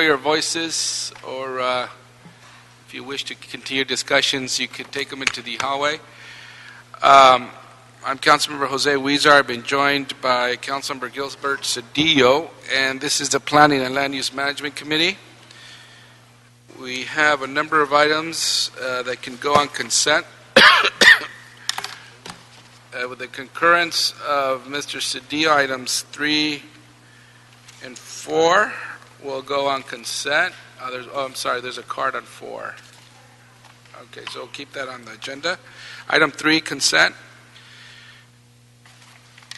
your voices, or if you wish to continue discussions, you could take them into the hallway. I'm Councilmember Jose Huizar. I've been joined by Councilmember Gilbert Cedillo, and this is the Planning and Land Use Management Committee. We have a number of items that can go on consent. With the concurrence of Mr. Cedillo, items 3 and 4 will go on consent. I'm sorry, there's a card on 4. Okay, so we'll keep that on the agenda. Item 3, consent.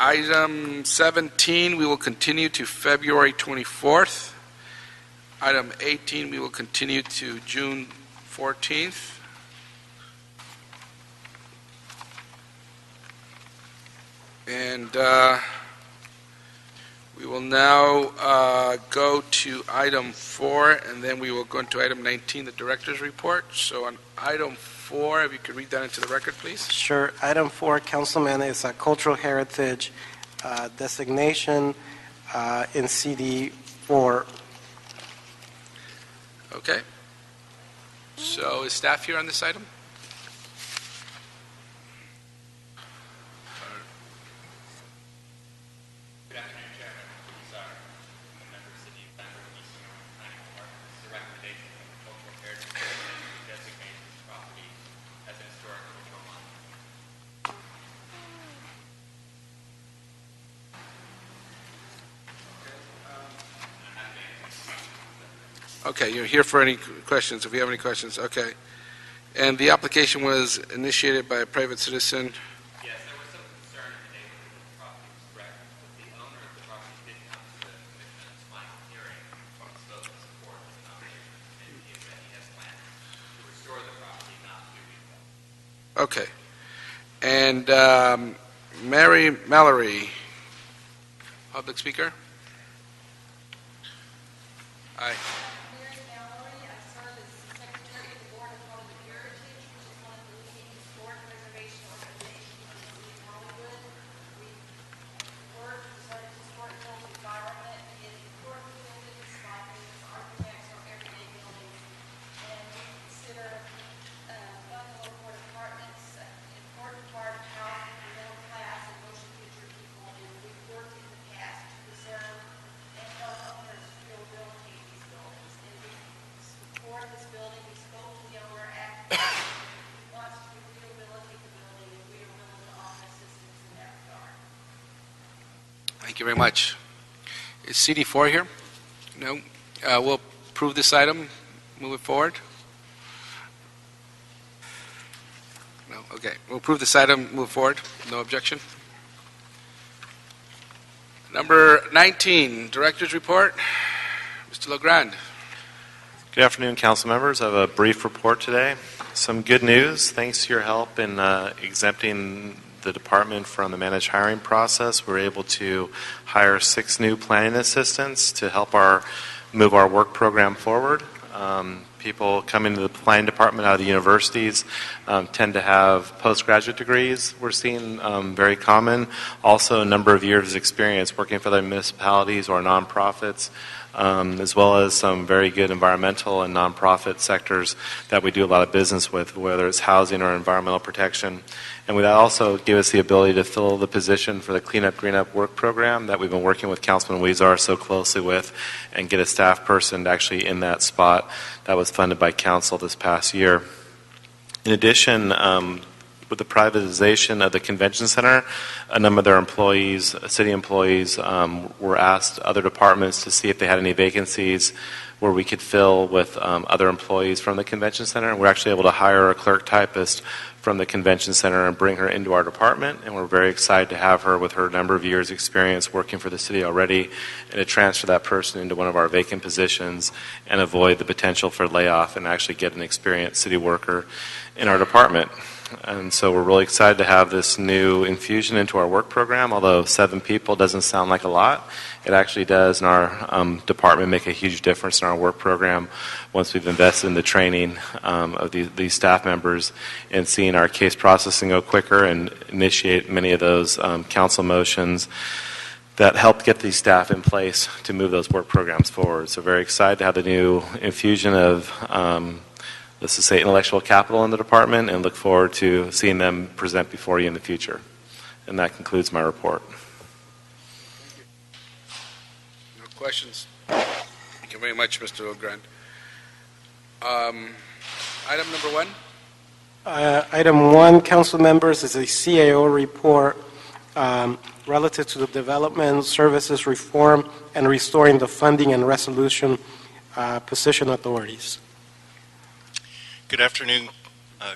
Item 17, we will continue to February 24th. Item 18, we will continue to June 14th. And we will now go to item 4, and then we will go into item 19, the director's report. So on item 4, if you could read that into the record, please. Sure. Item 4, Councilman, is a cultural heritage designation in CD4. Okay. So is staff here on this item? Okay, you're here for any questions, if you have any questions. Okay. And the application was initiated by a private citizen. Yes, there was some concern in the neighborhood that the property was correct, but the owner of the property did come to the commission at its final hearing and spoke in support of the nomination, and he has plans to restore the property, not to rebuild. Okay. And Mary Mallory, public speaker. Aye. Thank you very much. Is CD4 here? No. We'll approve this item. Move it forward. No. Okay. We'll approve this item. Move forward. No objection. Number 19, Director's Report. Mr. LeGrand. Good afternoon, council members. I have a brief report today. Some good news. Thanks to your help in exempting the department from the managed hiring process, we're able to hire 6 new planning assistants to help move our work program forward. People coming to the planning department out of the universities tend to have postgraduate degrees. We're seeing very common. Also, a number of years of experience working for the municipalities or nonprofits, as well as some very good environmental and nonprofit sectors that we do a lot of business with, whether it's housing or environmental protection. And that also gave us the ability to fill the position for the Clean Up, Green Up work program that we've been working with Councilman Huizar so closely with, and get a staff person actually in that spot that was funded by council this past year. In addition, with the privatization of the convention center, a number of their employees, city employees, were asked other departments to see if they had any vacancies where we could fill with other employees from the convention center. And we're actually able to hire a clerk typist from the convention center and bring her into our department, and we're very excited to have her with her number of years experience working for the city already, and to transfer that person into one of our vacant positions and avoid the potential for layoff and actually get an experienced city worker in our department. And so we're really excited to have this new infusion into our work program. Although 7 people doesn't sound like a lot, it actually does in our department make a huge difference in our work program once we've invested in the training of these staff members and seeing our case processing go quicker and initiate many of those council motions that helped get these staff in place to move those work programs forward. So very excited to have the new infusion of, let's just say, intellectual capital in the department, and look forward to seeing them present before you in the future. And that concludes my report. No questions? Thank you very much, Mr. O'Grand. Item number 1? Item 1, council members, is a CAO report relative to the development, services reform, and restoring the funding and resolution position authorities. Good afternoon,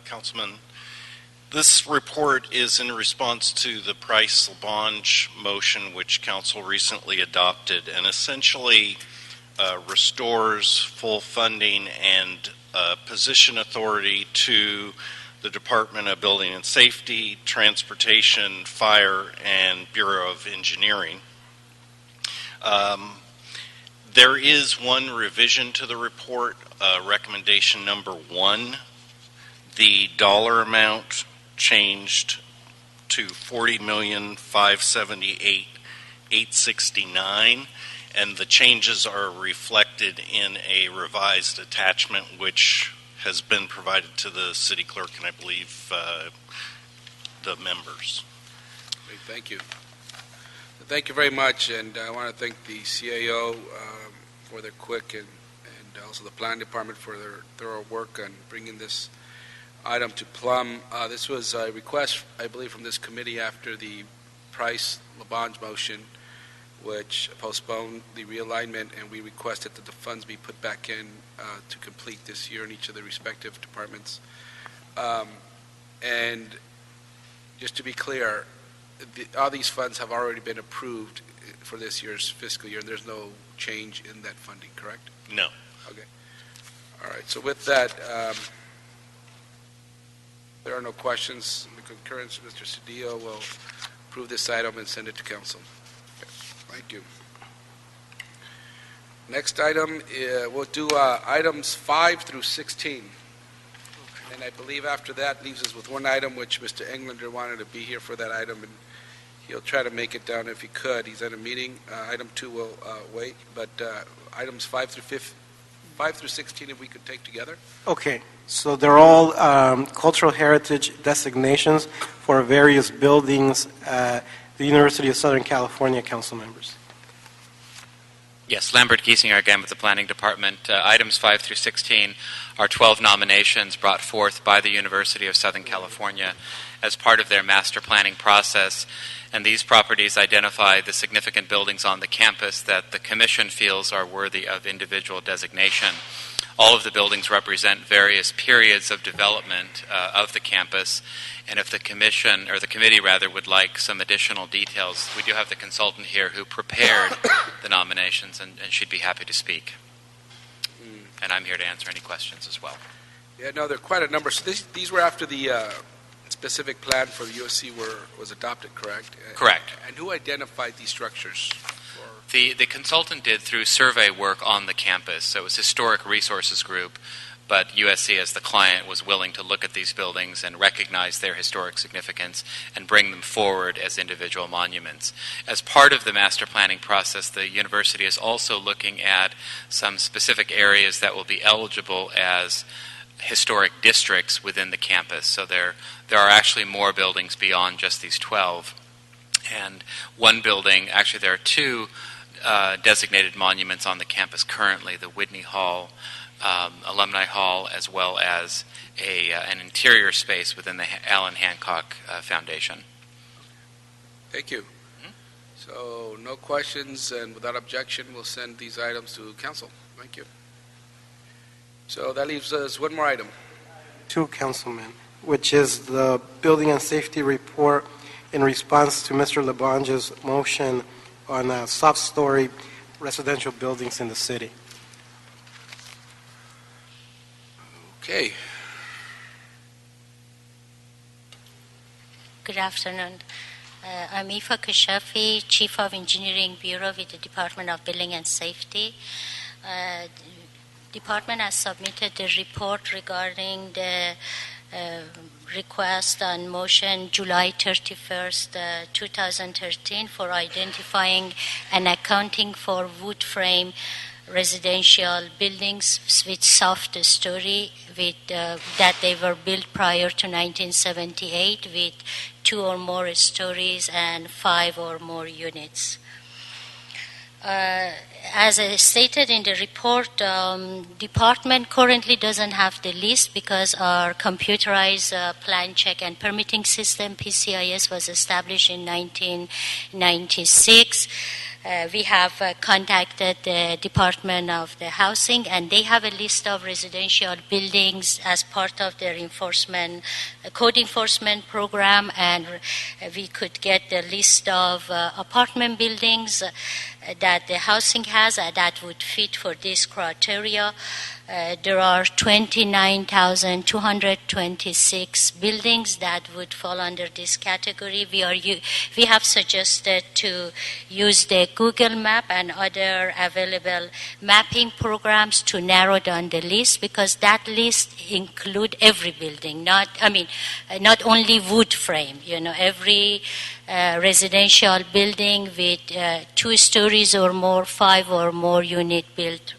Councilman. This report is in response to the Price-Labange motion, which Council recently adopted, and essentially restores full funding and position authority to the Department of Building and Safety, Transportation, Fire, and Bureau of Engineering. There is one revision to the report, recommendation number 1. The dollar amount changed to $40,578,869, and the changes are reflected in a revised attachment which has been provided to the city clerk and I believe the members. Great, thank you. Thank you very much, and I want to thank the CAO for their quick and also the planning department for their thorough work on bringing this item to plumb. This was a request, I believe, from this committee after the Price-Labange motion, which postponed the realignment, and we requested that the funds be put back in to complete this year in each of the respective departments. And just to be clear, all these funds have already been approved for this year's fiscal year, and there's no change in that funding, correct? No. Okay. All right. So with that, there are no questions. In the concurrence, Mr. Cedillo will approve this item and send it to council. Okay. Thank you. Next item, we'll do items 5 through 16. And I believe after that leaves us with one item, which Mr. Englander wanted to be here for that item, and he'll try to make it down if he could. He's at a meeting. Item 2 will wait, but items 5 through 16, if we could take together. Okay, so they're all cultural heritage designations for various buildings at the University of Southern California, council members. Yes, Lambert Giesinger again with the Planning Department. Items 5 through 16 are 12 nominations brought forth by the University of Southern California as part of their master planning process. And these properties identify the significant buildings on the campus that the Commission feels are worthy of individual designation. All of the buildings represent various periods of development of the campus. And if the Commission, or the committee rather, would like some additional details, we do have the consultant here who prepared the nominations, and she'd be happy to speak. And I'm here to answer any questions as well. Yeah, no, there are quite a number. So these were after the specific plan for the USC was adopted, correct? Correct. And who identified these structures? The consultant did through survey work on the campus. So it was Historic Resources Group, but USC as the client was willing to look at these buildings and recognize their historic significance and bring them forward as individual monuments. As part of the master planning process, the university is also looking at some specific areas that will be eligible as historic districts within the campus. So there are actually more buildings beyond just these 12. And one building, actually there are 2 designated monuments on the campus currently, the Whitney Hall Alumni Hall, as well as an interior space within the Allen Hancock Foundation. Thank you. So no questions, and without objection, we'll send these items to council. Thank you. So that leaves us one more item. 2, councilmen, which is the Building and Safety Report in response to Mr. Labange's motion on soft-story residential buildings in the city. Okay. Good afternoon. I'm Ifa Kashafi, Chief of Engineering Bureau with the Department of Building and Safety. Department has submitted a report regarding the request on motion July 31st, 2013 for identifying and accounting for wood frame residential buildings with soft story that they were built prior to 1978 with 2 or more stories and 5 or more units. As I stated in the report, department currently doesn't have the list because our computerized plan check and permitting system, PCIS, was established in 1996. We have contacted the Department of the Housing, and they have a list of residential buildings as part of their code enforcement program, and we could get the list of apartment buildings that the housing has that would fit for this criteria. There are 29,226 buildings that would fall under this category. We have suggested to use the Google Map and other available mapping programs to narrow down the list, because that list include every building, not only wood frame. Every residential building with 2 stories or more, 5 or more unit built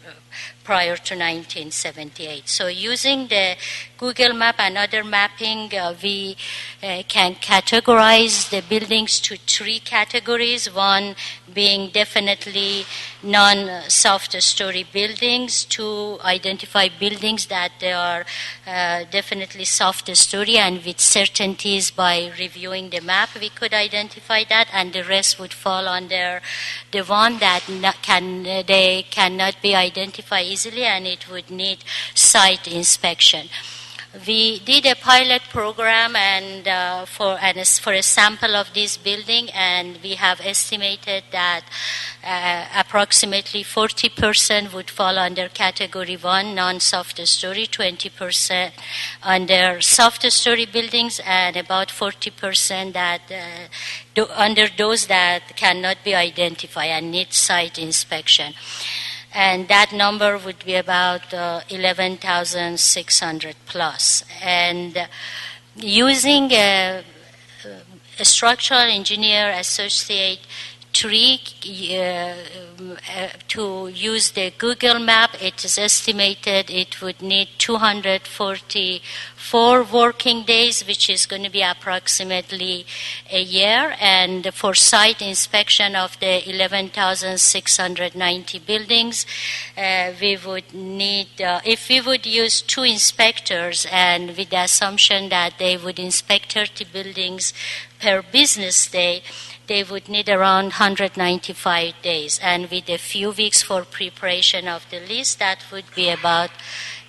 prior to 1978. So using the Google Map and other mapping, we can categorize the buildings to 3 categories, one being definitely non-soft story buildings, 2 identify buildings that they are definitely soft story, and with certainties by reviewing the map we could identify that, and the rest would fall under the one that they cannot be identified easily and it would need site inspection. We did a pilot program for a sample of this building, and we have estimated that approximately 40% would fall under category 1, non-soft story, 20% under soft story buildings, and about 40% that under those that cannot be identified and need site inspection. And that number would be about 11,600 plus. And using a structural engineer associate tree to use the Google Map, it is estimated it would need 244 working days, which is going to be approximately a year. And for site inspection of the 11,690 buildings, we would need, if we would use 2 inspectors, and with the assumption that they would inspect 30 buildings per business day, they would need around 195 days. And with a few weeks for preparation of the list, that would be about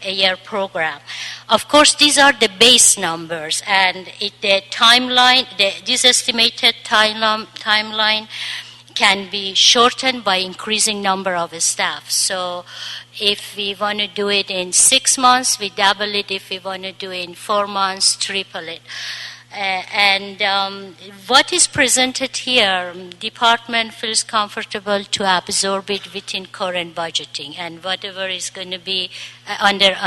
a year program. Of course, these are the base numbers, and the timeline, this estimated timeline can be shortened by increasing number of staff. So if we want to do it in 6 months, we double it. If we want to do it in 4 months, triple it. What is presented here, department feels comfortable to absorb it within current budgeting and whatever is going to be under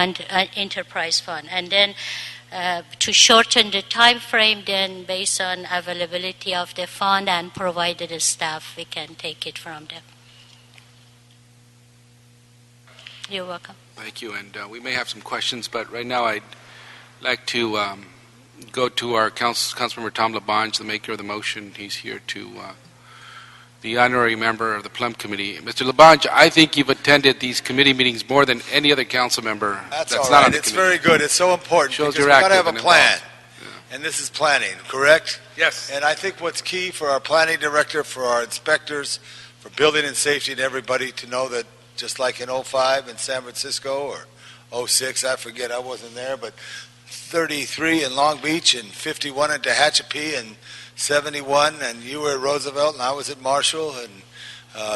enterprise fund. And then to shorten the time frame, then based on availability of the fund and provided staff, we can take it from them. You're welcome. Thank you. And we may have some questions, but right now I'd like to go to our Councilmember Tom Labange, the maker of the motion. He's here to the honorary member of the Plum Committee. Mr. Labange, I think you've attended these committee meetings more than any other council member That's not all right. on the It's committee. very good. It's so important Shows because you're we've got to active have a and plan. involved. And this is planning, correct? Yes. And I think what's key for our planning director, for our inspectors, for building and safety and everybody to know that just like in 05 in San Francisco or 06, I forget, I wasn't there, but 33 in Long Beach and 51 in Tehachapi and 71, and you were at Roosevelt and I was at Marshall and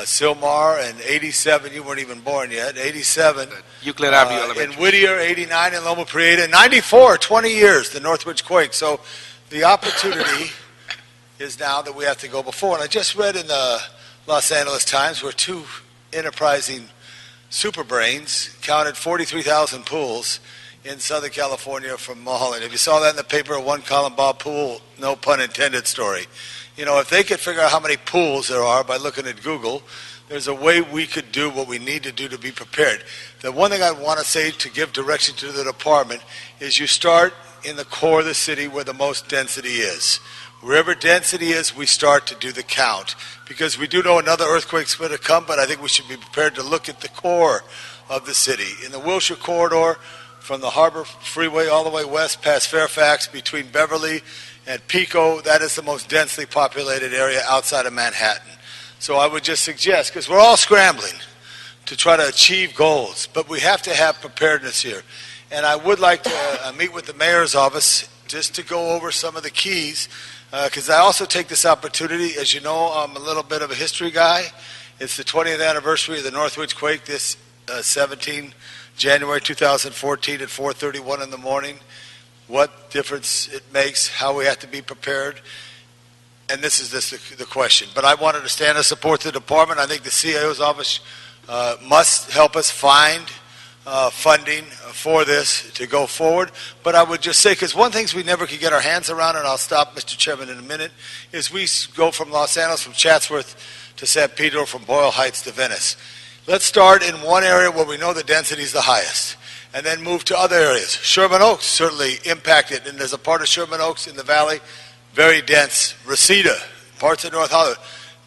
Silmar, and 87, you weren't even born yet, 87 Euclid Avenue in Elementary. Whittier, 89 in Loma Prieta, 94, 20 years, the Northwoods Quake. So the opportunity is now that we have to go before. And I just read in the Los Angeles Times where 2 enterprising super brains counted 43,000 pools in Southern California from Mulholland. If you saw that in the paper, a one-column Bob Pool, no pun intended story. You know, if they could figure out how many pools there are by looking at Google, there's a way we could do what we need to do to be prepared. The one thing I want to say to give direction to the department is you start in the core of the city where the most density is. Wherever density is, we start to do the count. Because we do know another earthquake's going to come, but I think we should be prepared to look at the core of the city. In the Wilshire corridor, from the Harbor Freeway all the way west past Fairfax, between Beverly and Pico, that is the most densely populated area outside of Manhattan. So I would just suggest, because we're all scrambling to try to achieve goals, but we have to have preparedness here. And I would like to meet with the mayor's office just to go over some of the keys, because I also take this opportunity, as you know, I'm a little bit of a history guy. It's the 20th anniversary of the Northwoods Quake this 17 January 2014 at 4:31 in the morning. What difference it makes, how we have to be prepared. And this is the question. But I wanted to stand and support the department. I think the CIO's office must help us find funding for this to go forward. But I would just say, because one thing we never could get our hands around, and I'll stop, Mr. Chairman, in a minute, is we go from Los Angeles, from Chatsworth to San Pedro, from Boyle Heights to Venice. Let's start in one area where we know the density is the highest, and then move to other areas. Sherman Oaks certainly impacted, and there's a part of Sherman Oaks in the valley, very dense. Reseda, parts of North Hollywood.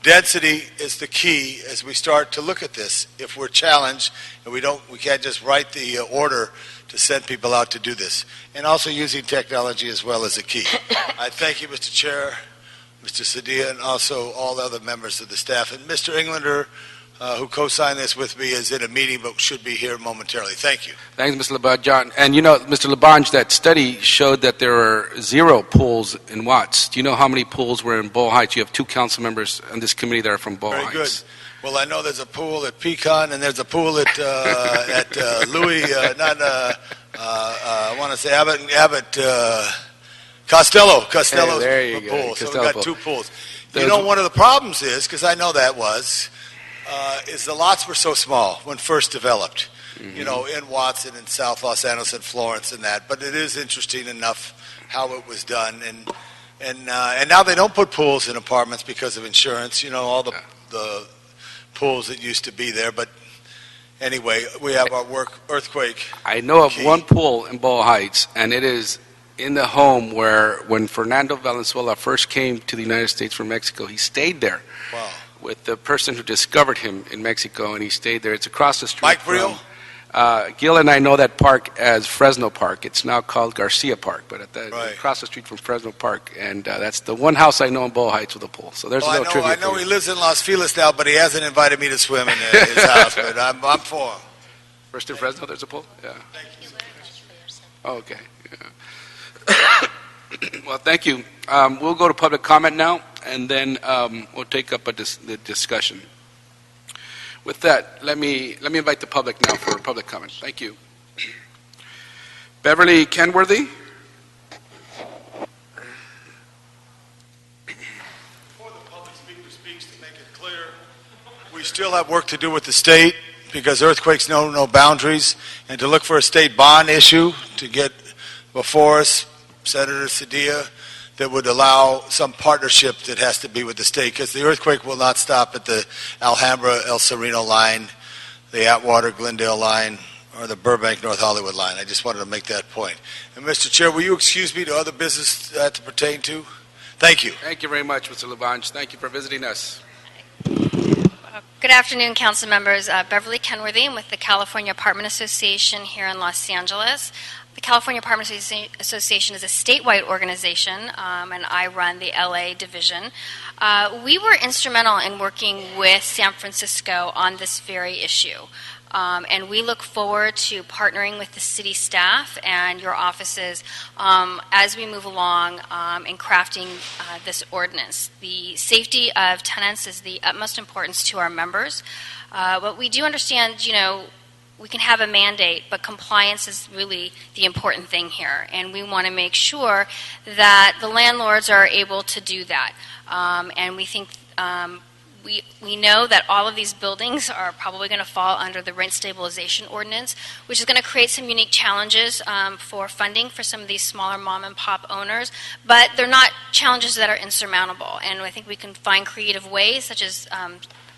Density is the key as we start to look at this. If we're challenged, and we can't just write the order to send people out to do this. And also using technology as well as a key. I thank you, Mr. Chair, Mr. Sadia, and also all the other members of the staff. And Mr. Englander, who co-signed this with me, is in a meeting but should be here momentarily. Thank you. Thanks, Mr. Labange. John, and you know, Mr. Labange, that study showed that there were 0 pools in Watts. Do you know how many pools were in Boyle Heights? You have 2 council members on this committee that are from Boyle Very Heights. good. Well, I know there's a pool at Pecan, and there's a pool at Louis, I want to say Abbott Costello Hey, there you go. pool. So Costello we've got pool. 2 pools. Those- You know, one of the problems is I know that is the lots were so small when first developed. You know, in Watson and South Los Angeles and Florence and that. But it is interesting enough how it was done, and now they don't put pools in apartments because of insurance. You know, all the pools that used to be there. But anyway, we have our earthquake. I know of key. one pool in Boyle Heights, and it is in the home where when Fernando Valenzuela first came to the United States from Mexico, he stayed there. Wow. With the person who discovered him in Mexico, and he stayed there. It's across the street. Mike Brio? Gil and I know that park as Fresno Park. It's now called Garcia Park, but Right. across the street from Fresno Park, and that's the one house I know in Boyle Heights with a pool. So there's a little trivia. I know for he you. lives in Los Feliz now, but he hasn't invited me to swim in his house. But I'm for him. First in Fresno, there's a pool. Yeah. Oh, okay. Yeah. Well, thank you. We'll go to public comment now, and then we'll take up the discussion. With that, let me invite the public now for public comment. Thank you. Beverly Kenworthy. Before the public speaker speaks, to make it clear, we still have work to do with the state because earthquakes know no boundaries, and to look for a state bond issue to get before us, Senator Sadia, that would allow some partnership that has to be with the state, because the earthquake will not stop at the Alhambra El Sereno line, the Atwater Glendale line, or the Burbank North Hollywood line. I just wanted to make that point. And Mr. Chair, will you excuse me to other business that to pertain to? Thank you. Thank you very much, Mr. Labange. Thank you for visiting us. Good afternoon, council members. Beverly Kenworthy. I'm with the California Apartment Association here in Los Angeles. The California Apartment Association is a statewide organization, and I run the LA division. We were instrumental in working with San Francisco on this very issue. And we look forward to partnering with the city staff and your offices as we move along in crafting this ordinance. The safety of tenants is the utmost importance to our members. But we do understand, you know, we can have a mandate, but compliance is really the important thing here. And we want to make sure that the landlords are able to do that. And we think We know that all of these buildings are probably going to fall under the rent stabilization ordinance, which is going to create some unique challenges for funding for some of these smaller mom and pop owners, but they're not challenges that are insurmountable. And I think we can find creative ways, such as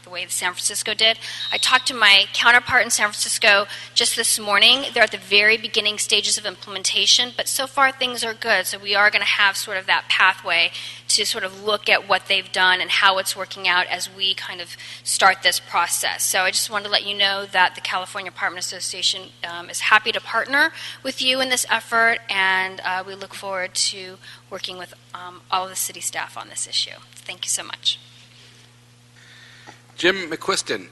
the way San Francisco did. I talked to my counterpart in San Francisco just this morning. They're at the very beginning stages of implementation, but so far things are good. So we are going to have sort of that pathway to sort of look at what they've done and how it's working out as we kind of start this process. So I just wanted to let you know that the California Apartment Association is happy to partner with you in this effort, and we look forward to working with all of the city staff on this issue. Thank you so much. Jim McQuiston.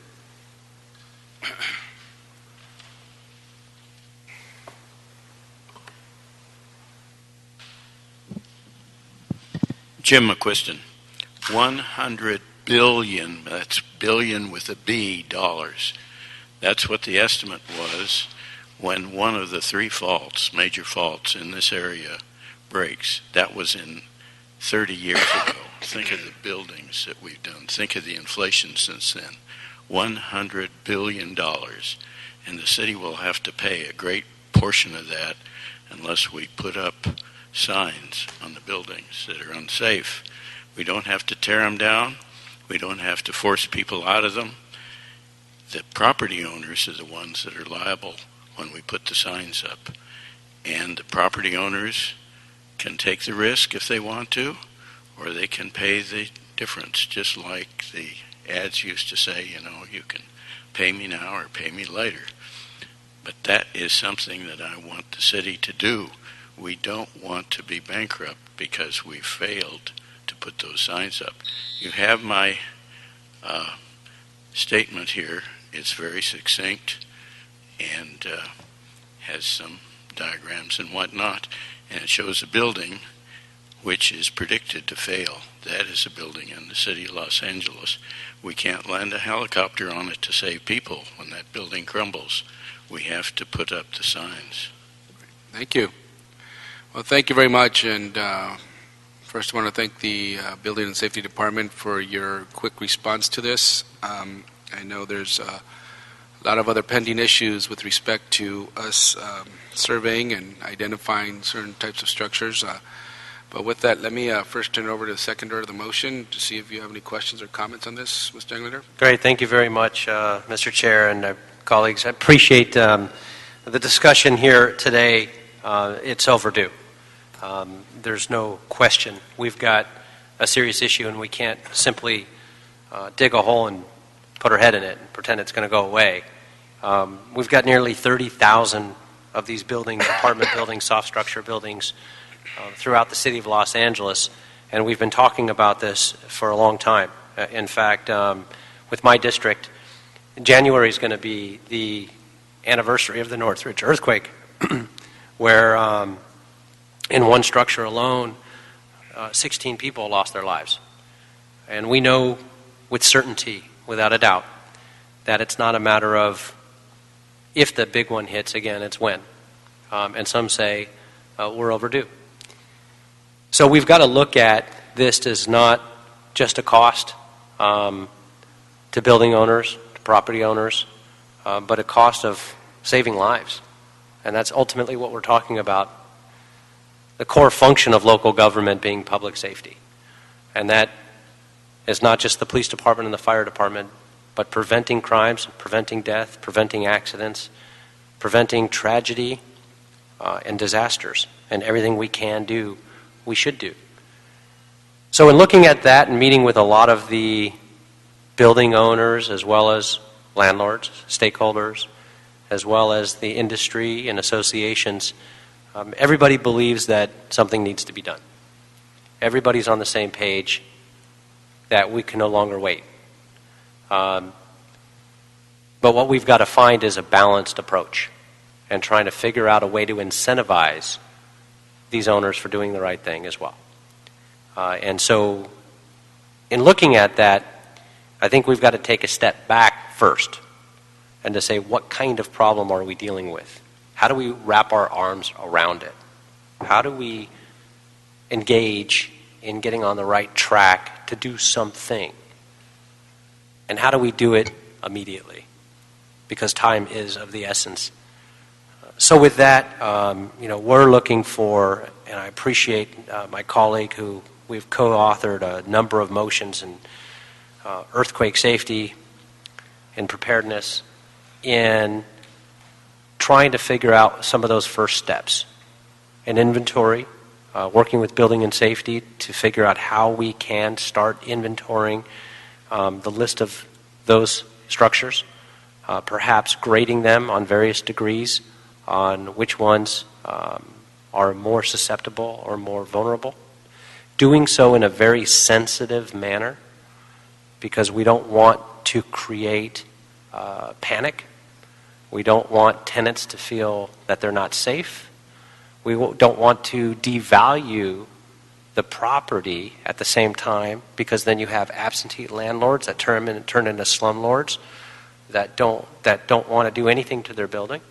Jim McQuiston, 100 billion, that's billion with a B, dollars. That's what the estimate was when one of the three faults, major faults in this area breaks. That was in 30 years ago. Think of the buildings that we've done. Think of the inflation since then. $100 billion. And the city will have to pay a great portion of that unless we put up signs on the buildings that are unsafe. We don't have to tear them down. We don't have to force people out of them. The property owners are the ones that are liable when we put the signs up. And the property owners can take the risk if they want to, or they can pay the difference, just like the ads used to say, you can pay me now or pay me later. But that is something that I want the city to do. We don't want to be bankrupt because we failed to put those signs up. You have my statement here. It's very succinct and has some diagrams and whatnot, and it shows a building which is predicted to fail. That is a building in the city of Los Angeles. We can't land a helicopter on it to save people when that building crumbles. We have to put up the signs. Thank you. Well, thank you very much. And first, I want to thank the Building and Safety Department for your quick response to this. I know there's a lot of other pending issues with respect to us surveying and identifying certain types of structures. But with that, let me first turn it over to the seconder of the motion to see if you have any questions or comments on this, Mr. Englander. Great. Thank you very much, Mr. Chair and colleagues. I appreciate the discussion here today. It's overdue. There's no question. We've got a serious issue, and we can't simply dig a hole and put our head in it and pretend it's going to go away. We've got nearly 30,000 of these buildings, apartment buildings, soft structure buildings, throughout the city of Los Angeles, and we've been talking about this for a long time. In fact, with my district, January is going to be the anniversary of the Northwoods earthquake, where in one structure alone, 16 people lost their lives. And we know with certainty, without a doubt, that it's not a matter of if the big one hits again, it's when. And some say we're overdue. So we've got to look at this as not just a cost to building owners, to property owners, but a cost of saving lives. And that's ultimately what we're talking about, the core function of local government being public safety. And that is not just the police department and the fire department, but preventing crimes, preventing death, preventing accidents, preventing tragedy and disasters, and everything we can do, we should do. So in looking at that and meeting with a lot of the building owners as well as landlords, stakeholders, as well as the industry and associations, everybody believes that something needs to be done. Everybody's on the same page that we can no longer wait. But what we've got to find is a balanced approach and trying to figure out a way to incentivize these owners for doing the right thing as well. And so in looking at that, I think we've got to take a step back first and to say, what kind of problem are we dealing with? How do we wrap our arms around it? How do we engage in getting on the right track to do something? And how do we do it immediately? Because time is of the essence. So with that, we're looking for, and I appreciate my colleague who we've co-authored a number of motions in earthquake safety and preparedness in trying to figure out some of those first steps. An inventory, working with building and safety to figure out how we can start inventorying the list of those structures, perhaps grading them on various degrees on which ones are more susceptible or more vulnerable. Doing so in a very sensitive manner because we don't want to create panic. We don't want tenants to feel that they're not safe. We don't want to devalue the property at the same time because then you have absentee landlords that turn into slumlords that don't want to do anything to their building.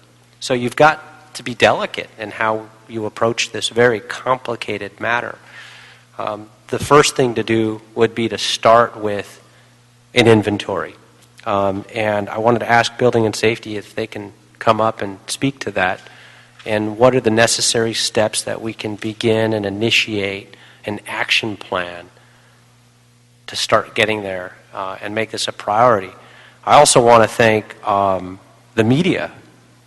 So you've got to be delicate in how you approach this very complicated matter. The first thing to do would be to start with an inventory. And I wanted to ask Building and Safety if they can come up and speak to that. And what are the necessary steps that we can begin and initiate an action plan to start getting there and make this a priority. I also want to thank the media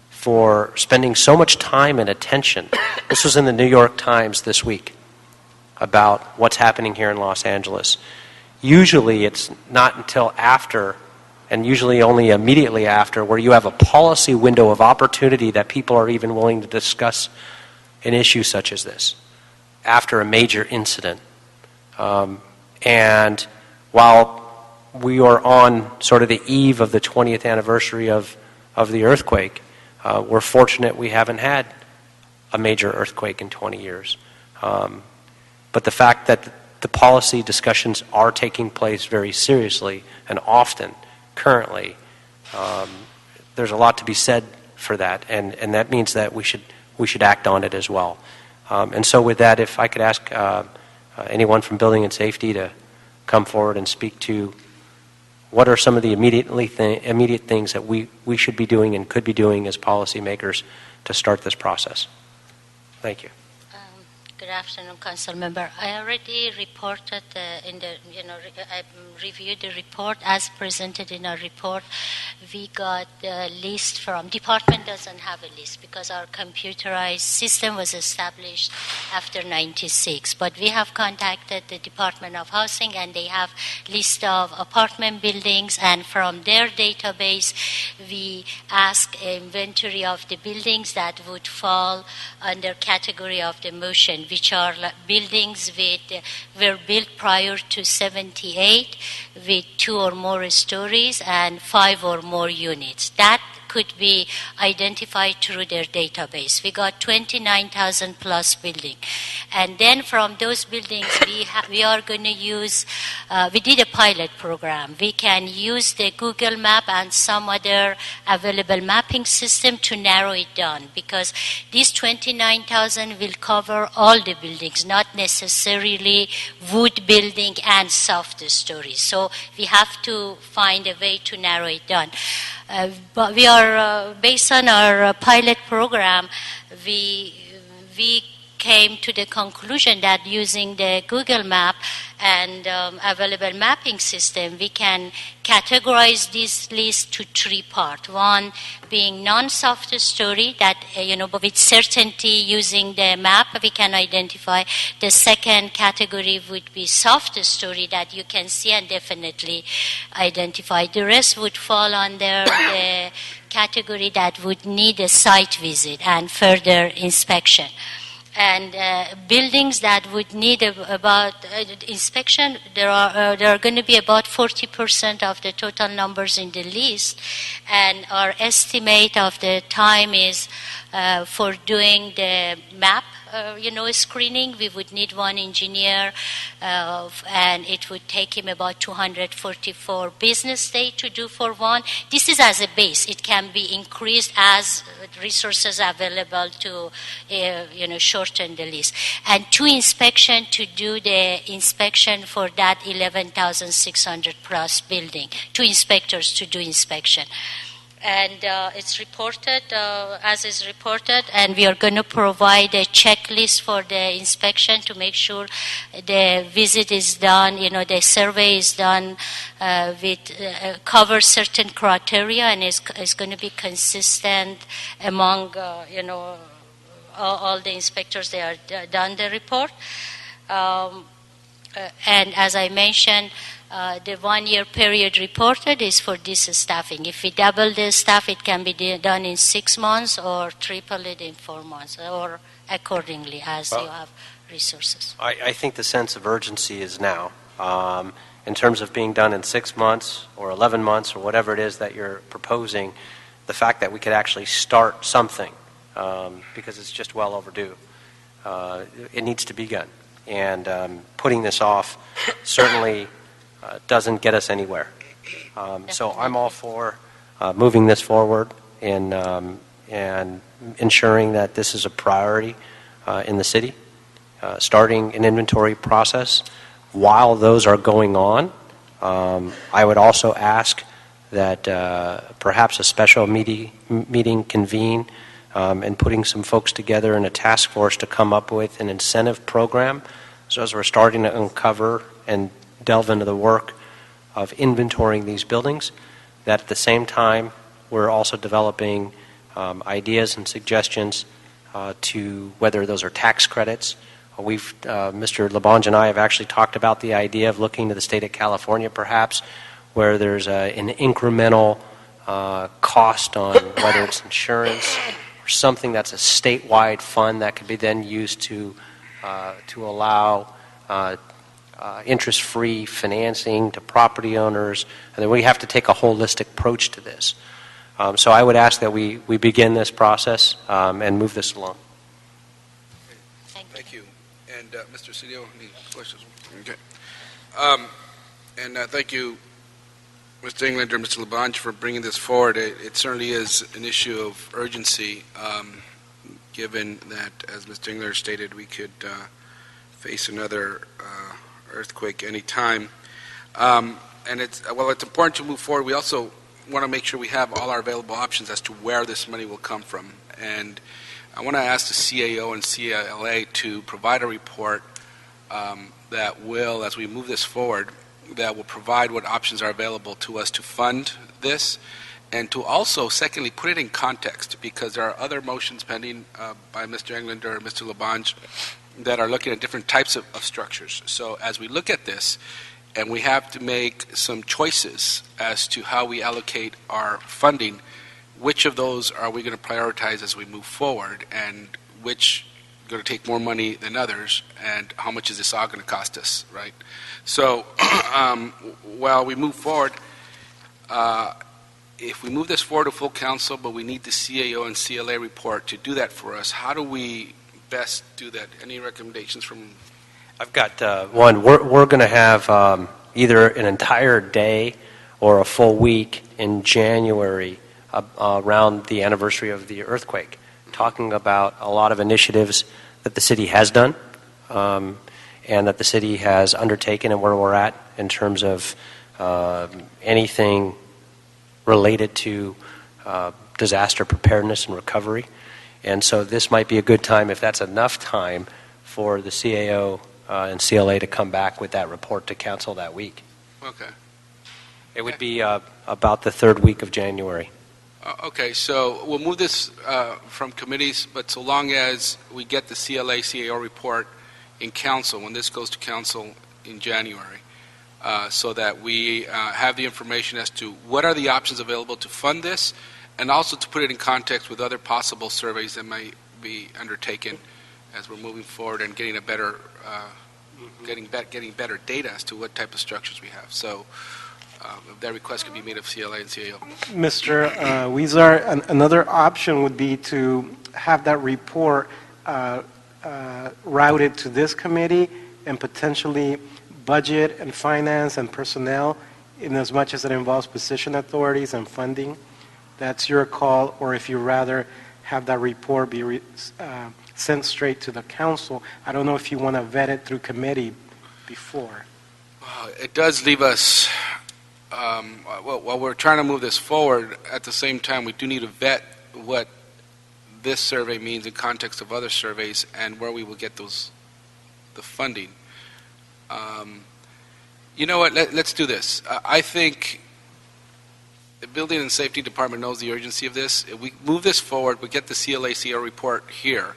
for spending so much time and attention. This was in the New York Times this week about what's happening here in Los Angeles. Usually it's not until after, and usually only immediately after, where you have a policy window of opportunity that people are even willing to discuss an issue such as this after a major incident. And while we are on sort of the eve of the 20th anniversary of the earthquake, we're fortunate we haven't had a major earthquake in 20 years. But the fact that the policy discussions are taking place very seriously and often, currently, there's a lot to be said for that, and that means that we should act on it as well. And so with that, if I could ask anyone from Building and Safety to come forward and speak to what are some of the immediate things that we should be doing and could be doing as policymakers to start this process. Thank you. Good afternoon, Council Member. I already reported I reviewed the report as presented in our report. We got the list from, department doesn't have a list because our computerized system was established after 96. But we have contacted the Department of Housing and they have list of apartment buildings, and from their database we ask inventory of the buildings that would fall under category of the motion, which are buildings were built prior to 78 with 2 or more stories and 5 or more units. That could be identified through their database. We got 29,000 plus buildings. And then from those buildings, we are going to use, we did a pilot program. We can use the Google map and some other available mapping system to narrow it down, because these 29,000 will cover all the buildings, not necessarily wood building and soft stories. So we have to find a way to narrow it down. But we are, based on our pilot program, we came to the conclusion that using the Google map and available mapping system, we can categorize this list to 3 parts. One being non-soft story that, with certainty using the map we can identify. The second category would be soft story that you can see and definitely identify. The rest would fall under the category that would need a site visit and further inspection. And buildings that would need about inspection, there are going to be about 40% of the total numbers in the list, and our estimate of the time is for doing the map screening. We would need one engineer, and it would take him about 244 business days to do for one. This is as a base. It can be increased as resources available to, shorten the list. And 2 inspection to do the inspection for that 11,600 plus building. 2 inspectors to do inspection. And it's reported, as is reported, and we are going to provide a checklist for the inspection to make sure the visit is done, the survey is done covers certain criteria and is going to be consistent among, all the inspectors they are done the report. And as I mentioned, the 1-year period reported is for this staffing. If we double the staff, it can be done in 6 months or triple it in 4 months, or accordingly as you have resources. I think the sense of urgency is now. In terms of being done in 6 months or 11 months or whatever it is that you're proposing, the fact that we could actually start something, because it's just well overdue, it needs to be done. And putting this off certainly doesn't get us anywhere. So I'm all for moving this forward and ensuring that this is a priority in the city, starting an inventory process. While those are going on, I would also ask that perhaps a special meeting convene and putting some folks together in a task force to come up with an incentive program. So as we're starting to uncover and delve into the work of inventorying these buildings, that at the same time we're also developing ideas and suggestions to whether those are tax credits. Mr. Labange and I have actually talked about the idea of looking to the state of California perhaps, where there's an incremental cost on whether it's insurance or something that's a statewide fund that could be then used to allow interest-free financing to property owners. And then we have to take a holistic approach to this. So I would ask that we begin this process and move this along. Thank you. And Mr. Cedillo, any questions? Okay. And thank you, Mr. Englander and Mr. Labange, for bringing this forward. It certainly is an issue of urgency, given that, as Mr. Englander stated, we could face another earthquake any time. And it's important to move forward. We also want to make sure we have all our available options as to where this money will come from. And I want to ask the CAO and CLA to provide a report that will, as we move this forward, that will provide what options are available to us to fund this, and to also, secondly, put it in context, because there are other motions pending by Mr. Englander and Mr. Labange that are looking at different types of structures. So as we look at this, and we have to make some choices as to how we allocate our funding, which of those are we going to prioritize as we move forward, and which are going to take more money than others, and how much is this all going to cost us, right? So while we move forward, if we move this forward to full council, but we need the CAO and CLA report to do that for us, how do we best do that? Any recommendations from? I've got one. We're going to have either an entire day or a full week in January around the anniversary of the earthquake, talking about a lot of initiatives that the city has done and that the city has undertaken and where we're at in terms of anything related to disaster preparedness and recovery. And so this might be a good time, if that's enough time, for the CAO and CLA to come back with that report to council that week. Okay. It would be about the 3rd week of January. Okay, so we'll move this from committees, but so long as we get the CLA, CAO report in council, when this goes to council in January, so that we have the information as to what are the options available to fund this, and also to put it in context with other possible surveys that might be undertaken as we're moving forward and getting a better, getting better data as to what type of structures we have. So that request could be made of CLA and CAO. Mr. Weezer, another option would be to have that report routed to this committee and potentially budget and finance and personnel in as much as it involves position authorities and funding. That's your call, or if you rather have that report be sent straight to the council. I don't know if you want to vet it through committee before. It does leave us, while we're trying to move this forward, at the same time, we do need to vet what this survey means in context of other surveys and where we will get the funding. You know what, let's do this. I think the Building and Safety Department knows the urgency of this. If we move this forward, we get the CLACO report here,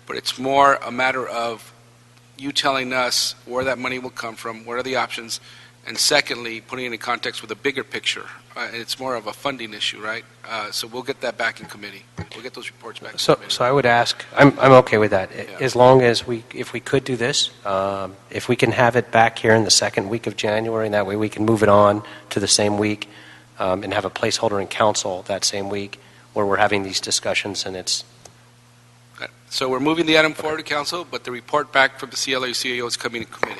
but it's more a matter of you telling us where that money will come from, what are the options, and secondly, putting it in context with a bigger picture. It's more of a funding issue, right? So we'll get that back in committee. We'll get those reports back in committee. So I would ask, I'm okay with that, as long as if we could do this, if we can have it back here in the second week of January, and that way we can move it on to the same week and have a placeholder in council that same week where we're having these discussions and it's... So we're moving the item forward to council, but the report back from the CLACO is coming in committee.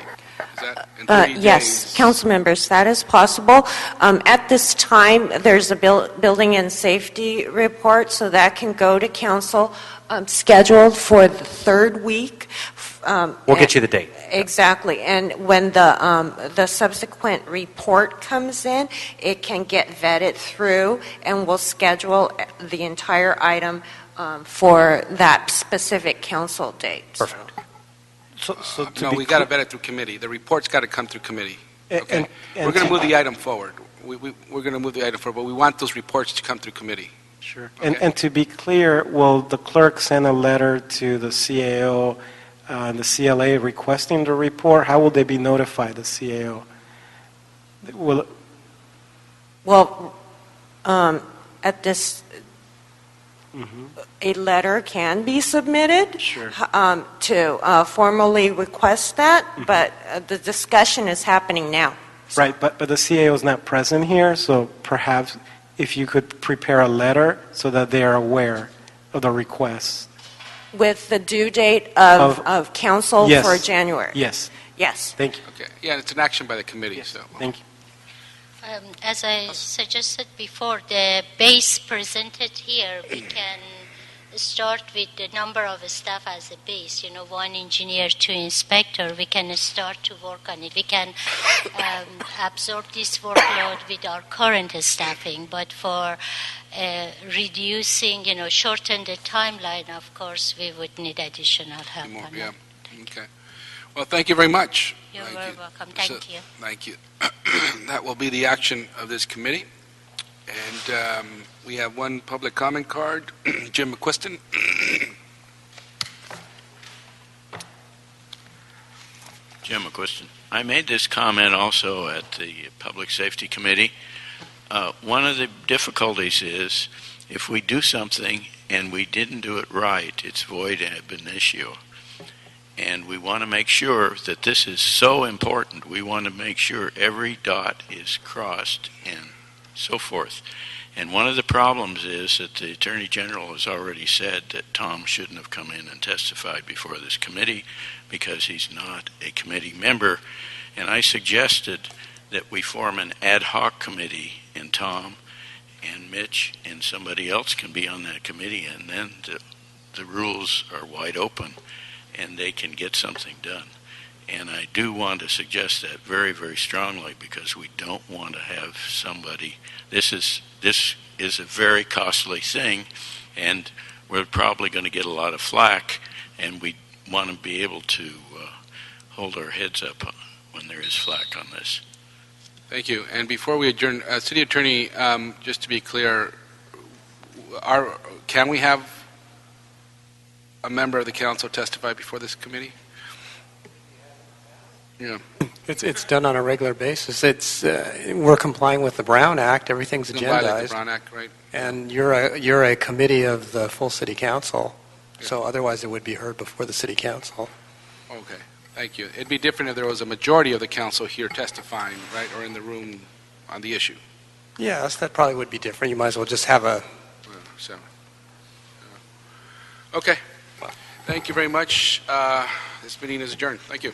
Is that in 30 Yes, days? council members, that is possible. At this time, there's a building and safety report, so that can go to council scheduled for the third week. We'll get you the date. Exactly, and when the subsequent report comes in, it can get vetted through, and we'll schedule the entire item for that specific council date. Perfect. No, we got to vet it through committee. The report's got to come through committee. Okay. And We're going to move the item forward. We're going to move the item forward, but we want those reports to come through committee. Sure. Okay. And to be clear, will the clerk send a letter to the CAO, the CLA requesting the report? How will they be notified, the CAO? Will, Well, at this, a letter can be submitted Sure. to formally request that, but the discussion is happening now. right, but the CAO is not present here, so perhaps if you could prepare a letter so that they are aware of the request. With the due date of council Yes. for January. Yes, Yes. thank you. Okay. Yeah, it's an action by the committee, Yes, so. thank you. As I suggested before, the base presented here, we can start with the number of staff as a base, 1 engineer, 2 inspector. We can start to work on it. We can absorb this workload with our current staffing, but for reducing, shorten the timeline, of course, we would need additional help More, on yeah. that. Okay. Well, thank you very much. You're Thank very you. welcome. So- Thank you. Thank you. That will be the action of this committee. And we have one public comment card. Jim McQuiston. Jim, a question. I made this comment also at the Public Safety Committee. One of the difficulties is if we do something and we didn't do it right, it's void ab initio. And we want to make sure that this is so important. We want to make sure every dot is crossed and so forth. And one of the problems is that the Attorney General has already said that Tom shouldn't have come in and testified before this committee because he's not a committee member. And I suggested that we form an ad hoc committee, and Tom and Mitch and somebody else can be on that committee, and then the rules are wide open and they can get something done. And I do want to suggest that very, very strongly because we don't want to have somebody, this is a very costly thing, and we're probably going to get a lot of flack, and we want to be able to hold our heads up when there is flack on this. Thank you. And before we adjourn, City Attorney, just to be clear, can we have a member of the council testify before this committee? Yeah. It's done on a regular basis. We're complying with the Brown Act. Everything's It's gonna violate the agendized, Brown Act, right? and you're a committee of the full city council. So otherwise, it would be heard before the city council. Okay. Thank you. It'd be different if there was a majority of the council here testifying, right, or in the room on the issue. Yes, that probably would be different. You might as well just have a. So, okay. Thank you very much. This meeting is adjourned. Thank you.